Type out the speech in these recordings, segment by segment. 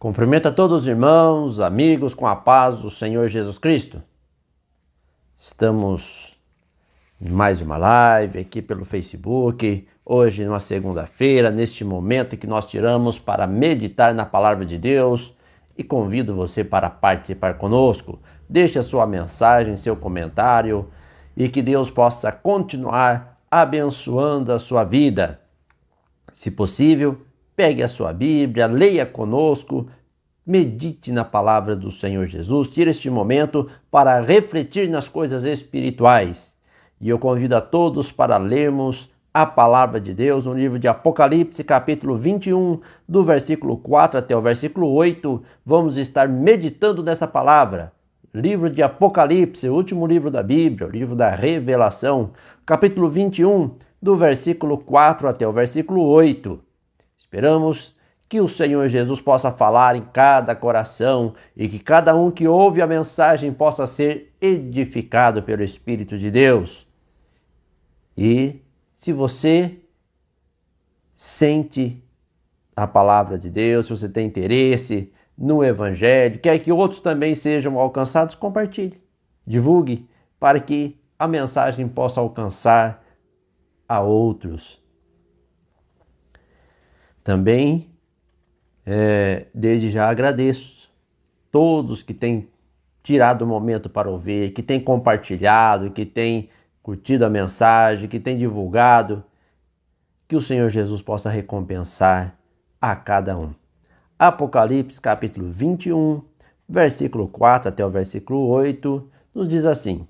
Cumprimento a todos os irmãos, amigos, com a paz do Senhor Jesus Cristo. Estamos em mais uma live aqui pelo Facebook, hoje numa segunda-feira, neste momento que nós tiramos para meditar na Palavra de Deus e convido você para participar conosco. Deixe a sua mensagem, seu comentário e que Deus possa continuar abençoando a sua vida. Se possível, pegue a sua Bíblia, leia conosco, medite na palavra do Senhor Jesus, tire este momento para refletir nas coisas espirituais. E eu convido a todos para lermos a palavra de Deus no livro de Apocalipse, capítulo 21, do versículo 4 até o versículo 8. Vamos estar meditando nessa palavra. Livro de Apocalipse, o último livro da Bíblia, o livro da Revelação, capítulo 21, do versículo 4 até o versículo 8. Esperamos que o Senhor Jesus possa falar em cada coração e que cada um que ouve a mensagem possa ser edificado pelo Espírito de Deus. E se você sente a palavra de Deus, se você tem interesse no Evangelho, quer que outros também sejam alcançados, compartilhe, divulgue para que a mensagem possa alcançar a outros. Também, desde já agradeço todos que têm tirado o momento para ouvir, que têm compartilhado, que têm curtido a mensagem, que têm divulgado, que o Senhor Jesus possa recompensar a cada um. Apocalipse capítulo 21, versículo 4 até o versículo 8, nos diz assim: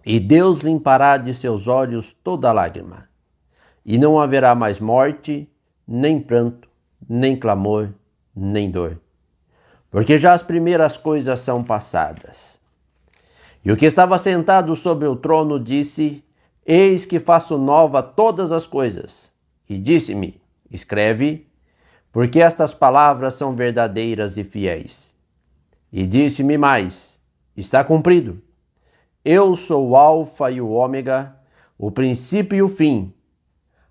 E Deus limpará de seus olhos toda lágrima, e não haverá mais morte, nem pranto, nem clamor, nem dor, porque já as primeiras coisas são passadas. E o que estava sentado sobre o trono disse: Eis que faço nova todas as coisas. E disse-me: Escreve, porque estas palavras são verdadeiras e fiéis. E disse-me mais: Está cumprido. Eu sou o Alfa e o Ômega, o princípio e o fim.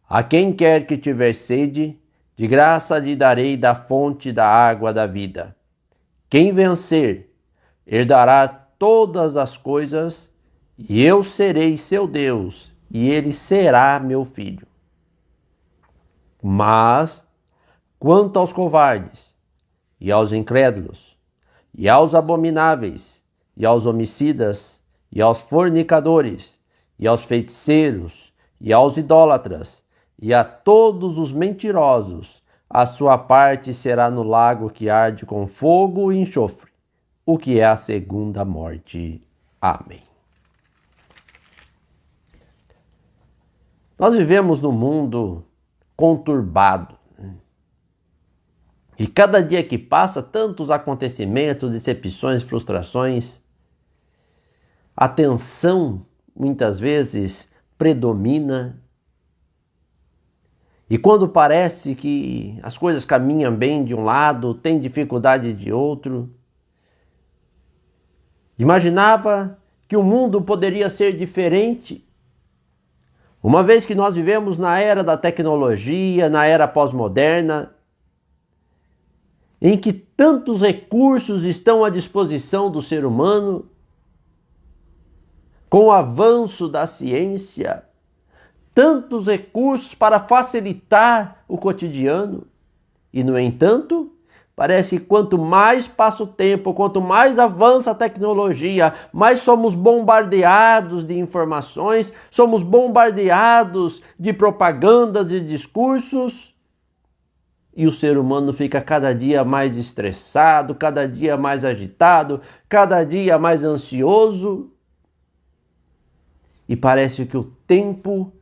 A quem quer que tiver sede, de graça lhe darei da fonte da água da vida. Quem vencer, herdará todas as coisas, e eu serei seu Deus, e ele será meu filho. Mas, quanto aos covardes, e aos incrédulos, e aos abomináveis, e aos homicidas, e aos fornicadores, e aos feiticeiros, e aos idólatras, e a todos os mentirosos, a sua parte será no lago que arde com fogo e enxofre, o que é a segunda morte. Amém. Nós vivemos num mundo conturbado. E cada dia que passa, tantos acontecimentos, decepções, frustrações, a tensão muitas vezes predomina. E quando parece que as coisas caminham bem de um lado, tem dificuldade de outro, imaginava que o mundo poderia ser diferente, uma vez que nós vivemos na era da tecnologia, na era pós-moderna, em que tantos recursos estão à disposição do ser humano, com o avanço da ciência, tantos recursos para facilitar o cotidiano. E, no entanto, parece que quanto mais passa o tempo, quanto mais avança a tecnologia, mais somos bombardeados de informações, somos bombardeados de propagandas e discursos, e o ser humano fica cada dia mais estressado, cada dia mais agitado, cada dia mais ansioso, e parece que o tempo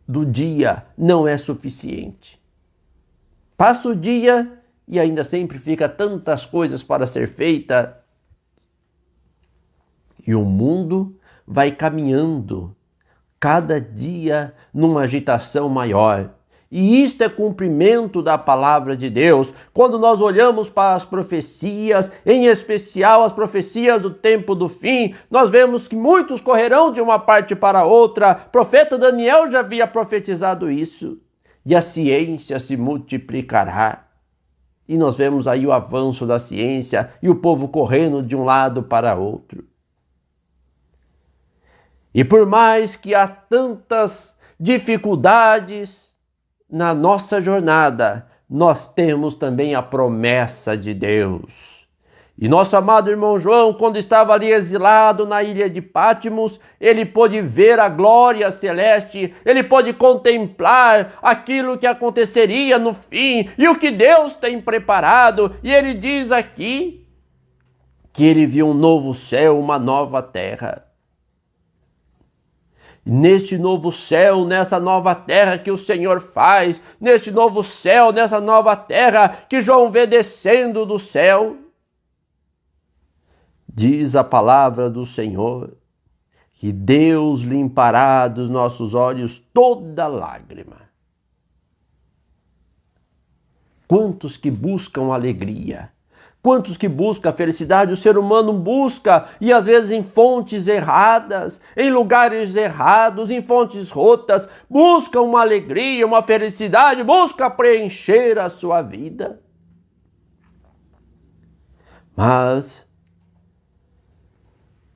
do dia não é suficiente. Passa o dia e ainda sempre fica tantas coisas para ser feita. E o mundo vai caminhando cada dia numa agitação maior. E isto é cumprimento da palavra de Deus. Quando nós olhamos para as profecias, em especial as profecias do tempo do fim, nós vemos que muitos correrão de uma parte para outra. O profeta Daniel já havia profetizado isso. E a ciência se multiplicará. e nós vemos aí o avanço da ciência e o povo correndo de um lado para outro. E por mais que há tantas dificuldades na nossa jornada, nós temos também a promessa de Deus. E nosso amado irmão João, quando estava ali exilado na ilha de Patmos, ele pôde ver a glória celeste, ele pôde contemplar aquilo que aconteceria no fim e o que Deus tem preparado. E ele diz aqui que ele viu um novo céu, uma nova terra. Neste novo céu, nessa nova terra que o Senhor faz, neste novo céu, nessa nova terra que João vê descendo do céu, diz a palavra do Senhor que Deus limpará dos nossos olhos toda lágrima. Quantos que buscam alegria? Quantos que buscam a felicidade? O ser humano busca, e às vezes em fontes erradas, em lugares errados, em fontes rotas, busca uma alegria, uma felicidade, busca preencher a sua vida. Mas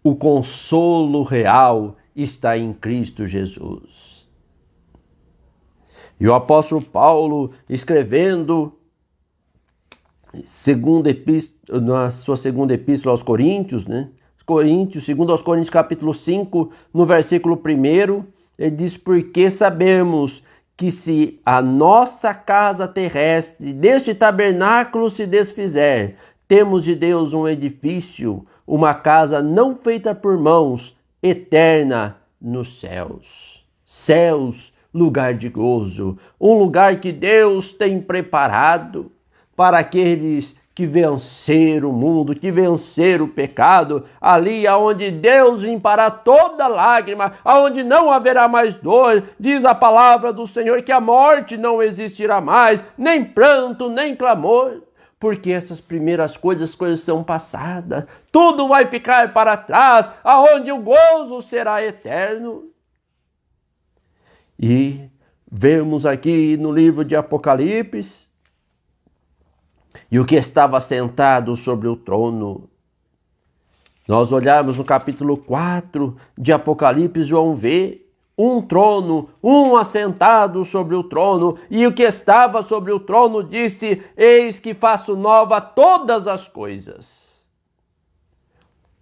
o consolo real está em Cristo Jesus. E o apóstolo Paulo, escrevendo na sua segunda epístola aos Coríntios, segundo aos Coríntios capítulo 5, no versículo 1, ele diz: porque sabemos que se a nossa casa terrestre deste tabernáculo se desfizer, temos de Deus um edifício, uma casa não feita por mãos, eterna nos céus. Céus, lugar de gozo, um lugar que Deus tem preparado para aqueles que venceram o mundo, que venceram o pecado, ali aonde Deus limpará toda lágrima, aonde não haverá mais dor. Diz a palavra do Senhor que a morte não existirá mais, nem pranto, nem clamor, porque essas primeiras coisas são passadas, tudo vai ficar para trás, aonde o gozo será eterno. E vemos aqui no livro de Apocalipse, e o que estava sentado sobre o trono. Nós olharmos no capítulo 4 de Apocalipse, João vê um trono, um assentado sobre o trono, e o que estava sobre o trono disse: eis que faço nova todas as coisas.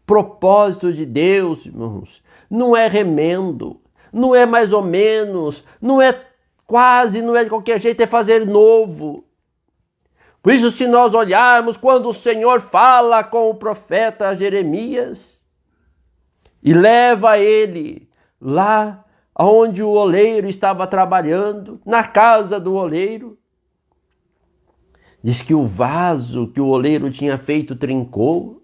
Propósito de Deus, irmãos, não é remendo, não é mais ou menos, não é quase, não é de qualquer jeito, é fazer novo. Por isso, se nós olharmos quando o Senhor fala com o profeta Jeremias e leva ele lá onde o oleiro estava trabalhando, na casa do oleiro, diz que o vaso que o oleiro tinha feito trincou,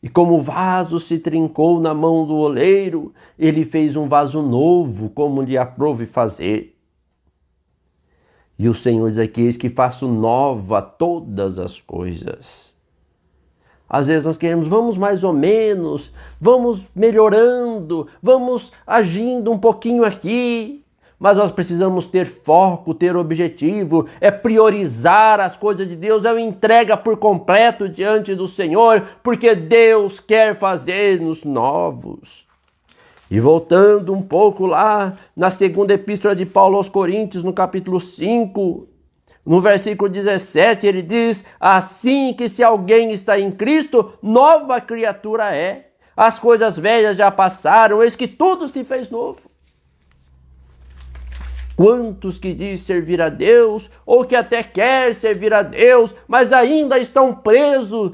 e como o vaso se trincou na mão do oleiro, ele fez um vaso novo, como lhe aprouve fazer. E o Senhor diz aqui: eis que faço nova todas as coisas. Às vezes nós queremos, vamos mais ou menos, vamos melhorando, vamos agindo um pouquinho aqui. Mas nós precisamos ter foco, ter objetivo, é priorizar as coisas de Deus, é uma entrega por completo diante do Senhor, porque Deus quer fazer-nos novos. E voltando um pouco lá na segunda epístola de Paulo aos Coríntios, no capítulo 5, no versículo 17, ele diz: assim que se alguém está em Cristo, nova criatura é. As coisas velhas já passaram, eis que tudo se fez novo. Quantos que diz servir a Deus, ou que até quer servir a Deus, mas ainda estão presos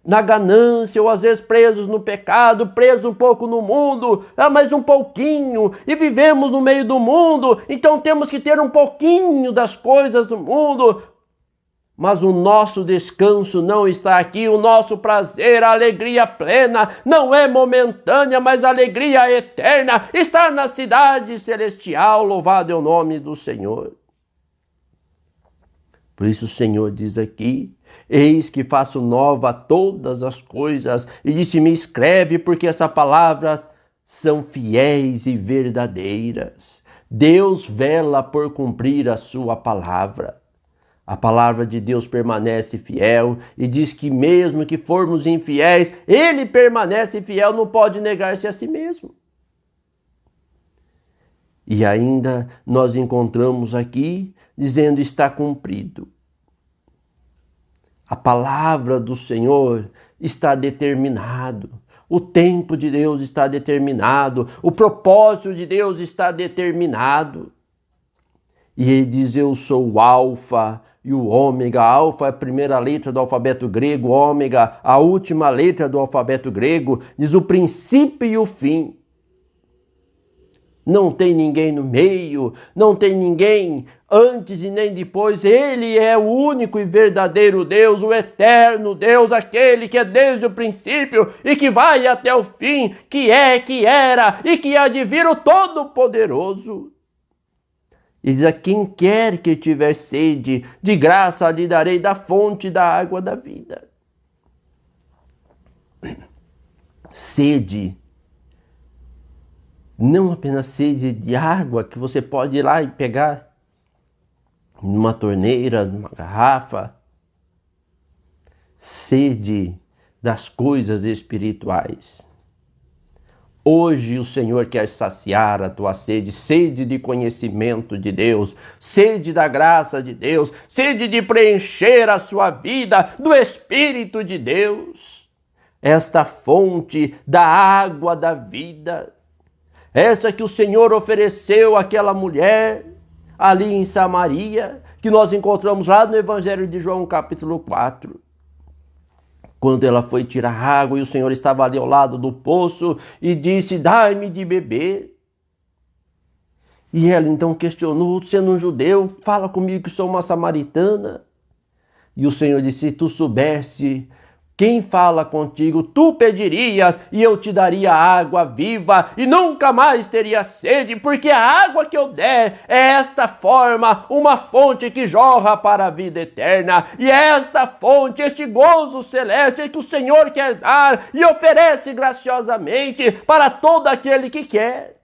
na ganância, ou às vezes presos no pecado, presos um pouco no mundo, mas um pouquinho, e vivemos no meio do mundo, então temos que ter um pouquinho das coisas do mundo, mas o nosso descanso não está aqui, o nosso prazer, a alegria plena, não é momentânea, mas a alegria eterna, está na cidade celestial, louvado é o nome do Senhor. Por isso o Senhor diz aqui: eis que faço nova todas as coisas, e disse-me: escreve, porque essas palavras são fiéis e verdadeiras. Deus vela por cumprir a sua palavra. A palavra de Deus permanece fiel e diz que mesmo que formos infiéis, Ele permanece fiel, não pode negar-se a si mesmo. E ainda nós encontramos aqui dizendo está cumprido. A palavra do Senhor está determinado. O tempo de Deus está determinado. O propósito de Deus está determinado. E ele diz, eu sou o Alfa e o Ômega. Alfa é a primeira letra do alfabeto grego, Ômega, a última letra do alfabeto grego, diz o princípio e o fim. Não tem ninguém no meio, não tem ninguém antes e nem depois. Ele é o único e verdadeiro Deus, o eterno Deus, aquele que é desde o princípio e que vai até o fim, que é, que era e que há de vir, o Todo-Poderoso. E diz, a quem quer que tiver sede, de graça lhe darei da fonte da água da vida. Sede. Não apenas sede de água que você pode ir lá e pegar numa torneira, numa garrafa. Sede das coisas espirituais. Hoje o Senhor quer saciar a tua sede, sede de conhecimento de Deus, sede da graça de Deus, sede de preencher a sua vida do Espírito de Deus. Esta fonte da água da vida, essa que o Senhor ofereceu àquela mulher ali em Samaria, que nós encontramos lá no Evangelho de João, capítulo 4. Quando ela foi tirar água e o Senhor estava ali ao lado do poço e disse, dai-me de beber. E ela então questionou, sendo um judeu, fala comigo que sou uma samaritana. E o Senhor disse, se tu soubesse quem fala contigo, tu pedirias e eu te daria água viva e nunca mais teria sede, porque a água que eu der é esta forma, uma fonte que jorra para a vida eterna. E é esta fonte, este gozo celeste que o Senhor quer dar e oferece graciosamente para todo aquele que quer.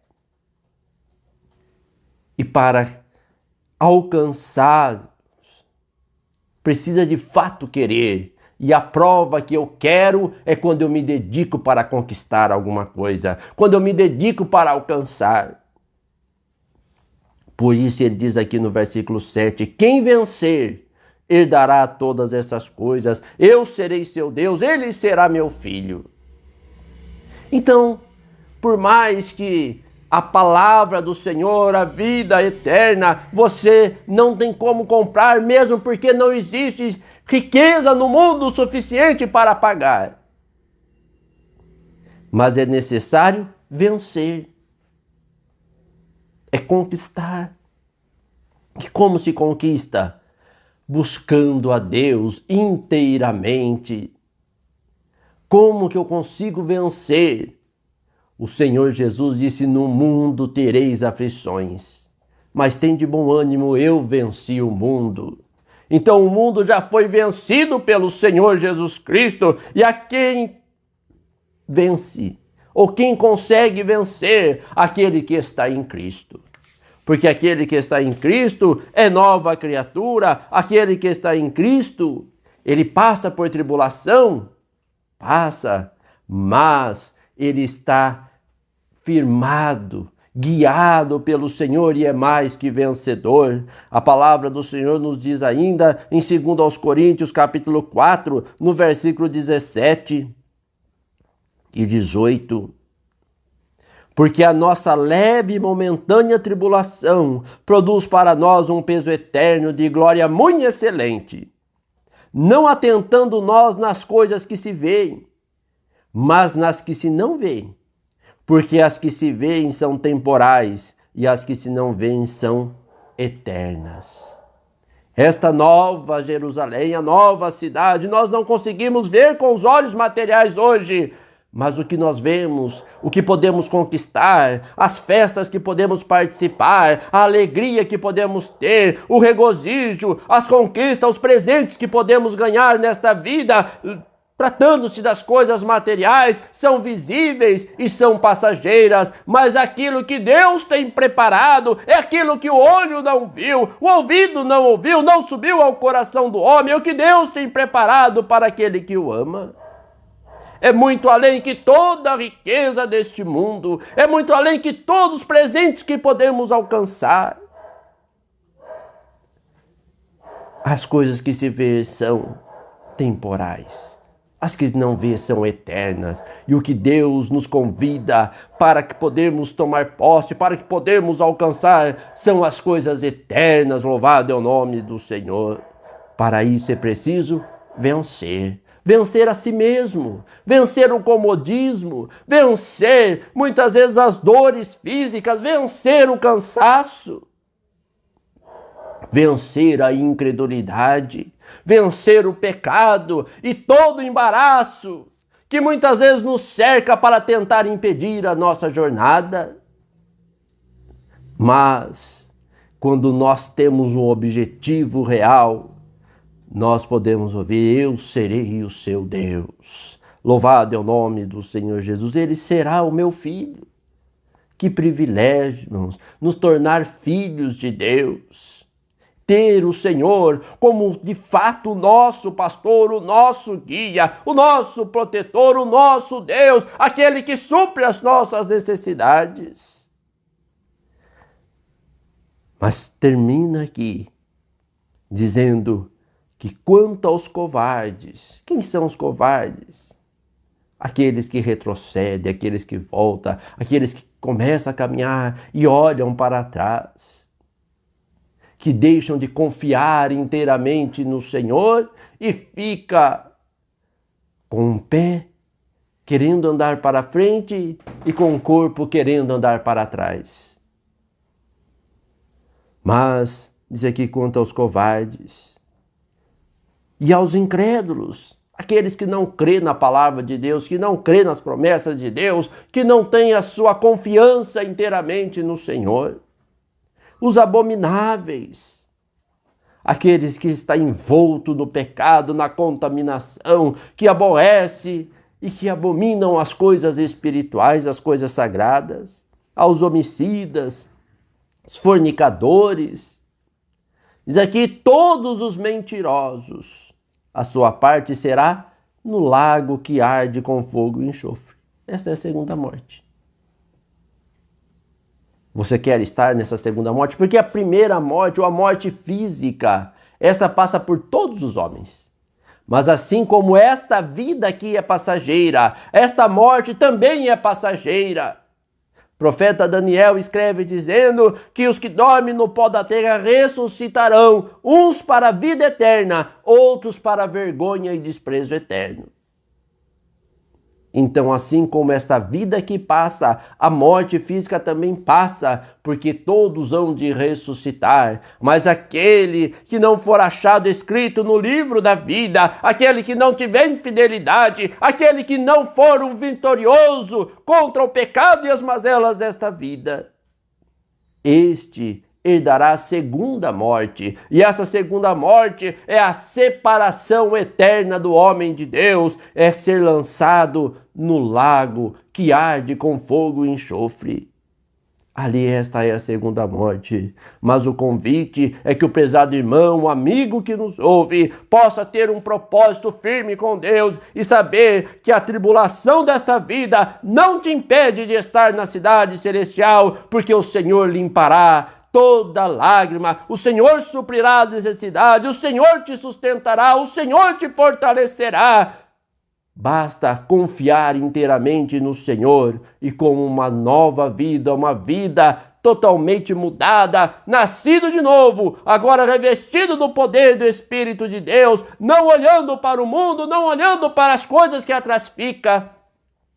E para alcançar, precisa de fato querer. E a prova que eu quero é quando eu me dedico para conquistar alguma coisa, quando eu me dedico para alcançar. Por isso ele diz aqui no versículo 7, quem vencer herdará todas essas coisas, eu serei seu Deus, ele será meu filho. Então, por mais que a palavra do Senhor, a vida eterna, você não tem como comprar, mesmo porque não existe riqueza no mundo suficiente para pagar. Mas é necessário vencer. É conquistar. E como se conquista? Buscando a Deus inteiramente. Como que eu consigo vencer? O Senhor Jesus disse, no mundo tereis aflições, mas tem de bom ânimo, eu venci o mundo. Então o mundo já foi vencido pelo Senhor Jesus Cristo. E a quem vence? Ou quem consegue vencer? Aquele que está em Cristo. Porque aquele que está em Cristo é nova criatura. Aquele que está em Cristo, ele passa por tribulação? Passa, mas ele está firmado, guiado pelo Senhor e é mais que vencedor. A palavra do Senhor nos diz ainda em 2 Coríntios capítulo 4, no versículo 17 e 18. Porque a nossa leve e momentânea tribulação produz para nós um peso eterno de glória muito excelente, não atentando nós nas coisas que se veem, mas nas que se não veem. Porque as que se veem são temporais e as que se não veem são eternas. Esta nova Jerusalém, a nova cidade, nós não conseguimos ver com os olhos materiais hoje, mas o que nós vemos, o que podemos conquistar, as festas que podemos participar, a alegria que podemos ter, o regozijo, as conquistas, os presentes que podemos ganhar nesta vida, tratando-se das coisas materiais, são visíveis e são passageiras, mas aquilo que Deus tem preparado é aquilo que o olho não viu, o ouvido não ouviu, não subiu ao coração do homem, é o que Deus tem preparado para aquele que o ama. É muito além que toda a riqueza deste mundo, é muito além que todos os presentes que podemos alcançar. As coisas que se vê são temporais, as que não vê são eternas, e o que Deus nos convida para que podemos tomar posse, para que podemos alcançar, são as coisas eternas. Louvado é o nome do Senhor. Para isso é preciso vencer a si mesmo, vencer o comodismo, vencer muitas vezes as dores físicas, vencer o cansaço, vencer a incredulidade, vencer o pecado e todo o embaraço que muitas vezes nos cerca para tentar impedir a nossa jornada. Mas quando nós temos um objetivo real, nós podemos ouvir: eu serei o seu Deus. Louvado é o nome do Senhor Jesus. Ele será o meu filho. Que privilégio nos tornar filhos de Deus. Ter o Senhor como de fato o nosso pastor, o nosso guia, o nosso protetor, o nosso Deus, aquele que supre as nossas necessidades. Mas termina aqui dizendo que quanto aos covardes, quem são os covardes? Aqueles que retrocedem, aqueles que voltam, aqueles que começam a caminhar e olham para trás, que deixam de confiar inteiramente no Senhor e fica com o pé querendo andar para frente e com o corpo querendo andar para trás. Mas diz aqui quanto aos covardes e aos incrédulos, aqueles que não crêem na palavra de Deus, que não crêem nas promessas de Deus, que não têm a sua confiança inteiramente no Senhor. Os abomináveis, aqueles que estão envoltos no pecado, na contaminação, que aborrece e que abominam as coisas espirituais, as coisas sagradas, aos homicidas, os fornicadores. Diz aqui: todos os mentirosos, a sua parte será no lago que arde com fogo e enxofre. Esta é a segunda morte. Você quer estar nessa segunda morte? Porque a primeira morte, ou a morte física, esta passa por todos os homens. Mas assim como esta vida aqui é passageira, esta morte também é passageira. O profeta Daniel escreve dizendo que os que dormem no pó da terra ressuscitarão, uns para a vida eterna, outros para a vergonha e desprezo eterno. Então, assim como esta vida que passa, a morte física também passa, porque todos hão de ressuscitar. Mas aquele que não for achado escrito no livro da vida, aquele que não tiver infidelidade, aquele que não for um vitorioso contra o pecado e as mazelas desta vida, este herdará a segunda morte, e essa segunda morte é a separação eterna do homem de Deus, é ser lançado no lago que arde com fogo e enxofre. Ali esta é a segunda morte, mas o convite é que o prezado irmão, o amigo que nos ouve, possa ter um propósito firme com Deus e saber que a tribulação desta vida não te impede de estar na cidade celestial, porque o Senhor limpará toda lágrima, o Senhor suprirá a necessidade, o Senhor te sustentará, o Senhor te fortalecerá. Basta confiar inteiramente no Senhor e com uma nova vida, uma vida totalmente mudada, nascido de novo, agora revestido do poder do Espírito de Deus, não olhando para o mundo, não olhando para as coisas que atrás fica,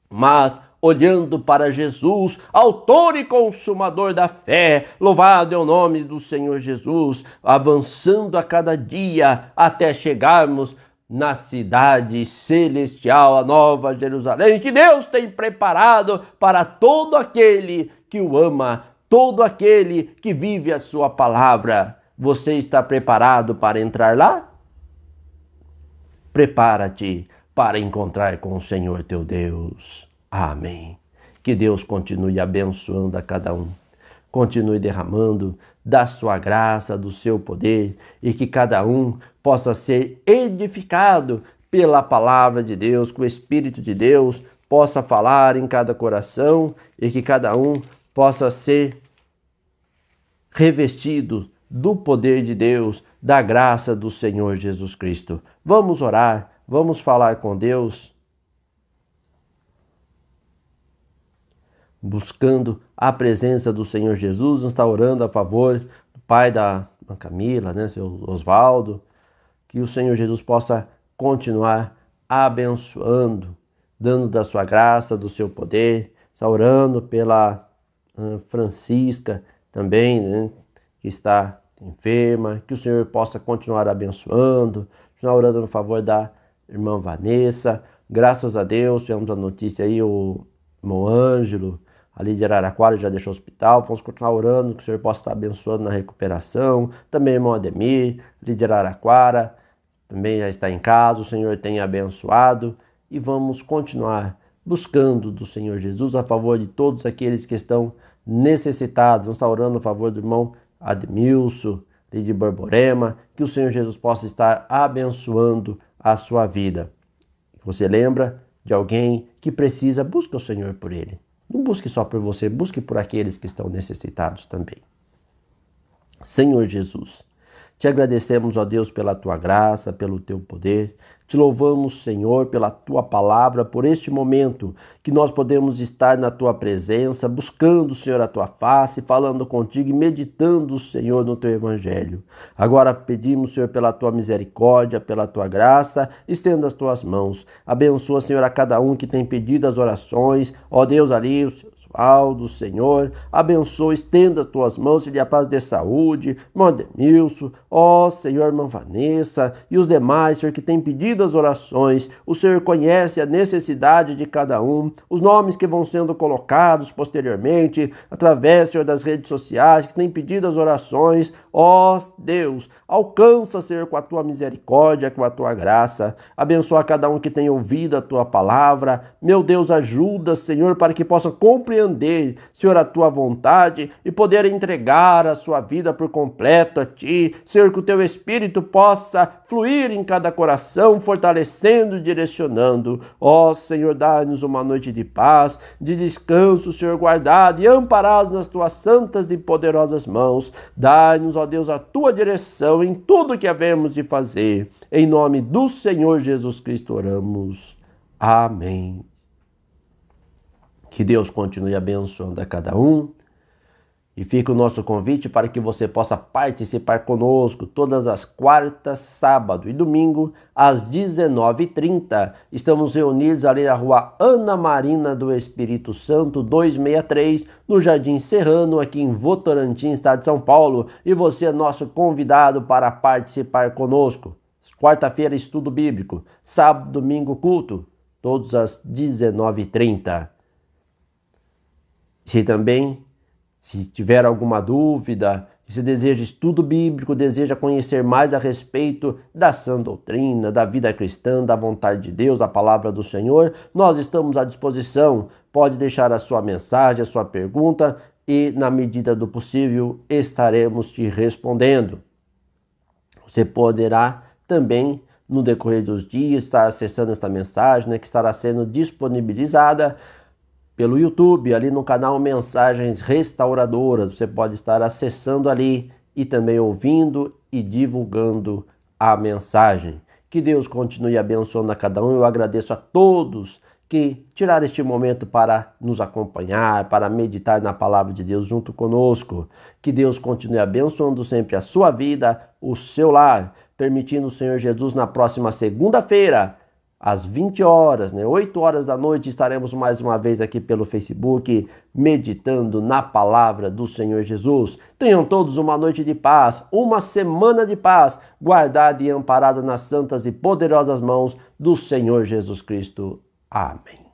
mas olhando para Jesus, autor e consumador da fé. Louvado é o nome do Senhor Jesus, avançando a cada dia até chegarmos na cidade celestial, a Nova Jerusalém, que Deus tem preparado para todo aquele que o ama, todo aquele que vive a sua palavra. Você está preparado para entrar lá? Prepara-te para encontrar com o Senhor teu Deus. Amém. Que Deus continue abençoando a cada um. Continue derramando da sua graça, do seu poder, e que cada um possa ser edificado pela palavra de Deus, que o Espírito de Deus possa falar em cada coração e que cada um possa ser revestido do poder de Deus, da graça do Senhor Jesus Cristo. Vamos orar, vamos falar com Deus, buscando a presença do Senhor Jesus. Nos está orando a favor do pai da Camila, né, seu Osvaldo, que o Senhor Jesus possa continuar abençoando, dando da sua graça, do seu poder. Está orando pela Francisca também, né, que está enferma, que o Senhor possa continuar abençoando. Está orando no favor da irmã Vanessa. Graças a Deus, tivemos a notícia aí, o irmão Ângelo, ali de Araraquara, já deixou o hospital. Vamos continuar orando, que o Senhor possa estar abençoando na recuperação. Também o irmão Ademir, ali de Araraquara, também já está em casa. O Senhor tem abençoado. E vamos continuar buscando do Senhor Jesus a favor de todos aqueles que estão necessitados. Vamos estar orando a favor do irmão Admilson, ali de Borborema, que o Senhor Jesus possa estar abençoando a sua vida. Você lembra de alguém que precisa, busque o Senhor por ele. Não busque só por você, busque por aqueles que estão necessitados também. Senhor Jesus, te agradecemos, ó Deus, pela tua graça, pelo teu poder. Te louvamos, Senhor, pela tua palavra, por este momento que nós podemos estar na tua presença, buscando, Senhor, a tua face, falando contigo e meditando, Senhor, no teu evangelho. Agora pedimos, Senhor, pela tua misericórdia, pela tua graça, estenda as tuas mãos. Abençoa, Senhor, a cada um que tem pedido as orações. Ó Deus, ali, do Senhor, abençoa, estenda as tuas mãos e lhe a paz de saúde, irmão Ademilson, ó Senhor, irmã Vanessa e os demais, Senhor, que têm pedido as orações. O Senhor conhece a necessidade de cada um, os nomes que vão sendo colocados posteriormente, através, Senhor, das redes sociais, que têm pedido as orações. Ó Deus, alcança, Senhor, com a tua misericórdia, com a tua graça, abençoa cada um que tem ouvido a tua palavra. Meu Deus, ajuda, Senhor, para que possam compreender, Senhor, a tua vontade e poder entregar a sua vida por completo a ti. Senhor, que o teu Espírito possa fluir em cada coração, fortalecendo e direcionando. Ó Senhor, dá-nos uma noite de paz, de descanso, Senhor, guardado e amparado nas tuas santas e poderosas mãos. Dá-nos, ó Deus, a tua direção em tudo que havemos de fazer. Em nome do Senhor Jesus Cristo oramos. Amém. Que Deus continue abençoando a cada um. E fica o nosso convite para que você possa participar conosco todas as quartas, sábado e domingo, às 19h30. Estamos reunidos ali na rua Ana Marina do Espírito Santo, 263, no Jardim Serrano, aqui em Votorantim, estado de São Paulo. E você é nosso convidado para participar conosco. Quarta-feira, estudo bíblico. Sábado, domingo, culto. Todos às 19h30. Se tiver alguma dúvida, se deseja estudo bíblico, deseja conhecer mais a respeito da sã doutrina, da vida cristã, da vontade de Deus, da palavra do Senhor, nós estamos à disposição. Pode deixar a sua mensagem, a sua pergunta e, na medida do possível, estaremos te respondendo. Você poderá também, no decorrer dos dias, estar acessando esta mensagem, né, que estará sendo disponibilizada pelo YouTube, ali no canal Mensagens Restauradoras. Você pode estar acessando ali e também ouvindo e divulgando a mensagem. Que Deus continue abençoando a cada um. Eu agradeço a todos que tiraram este momento para nos acompanhar, para meditar na palavra de Deus junto conosco. Que Deus continue abençoando sempre a sua vida, o seu lar, permitindo o Senhor Jesus na próxima segunda-feira, às 20 horas, 8 horas da noite, estaremos mais uma vez aqui pelo Facebook, meditando na palavra do Senhor Jesus. Tenham todos uma noite de paz, uma semana de paz, guardada e amparada nas santas e poderosas mãos do Senhor Jesus Cristo. Amém.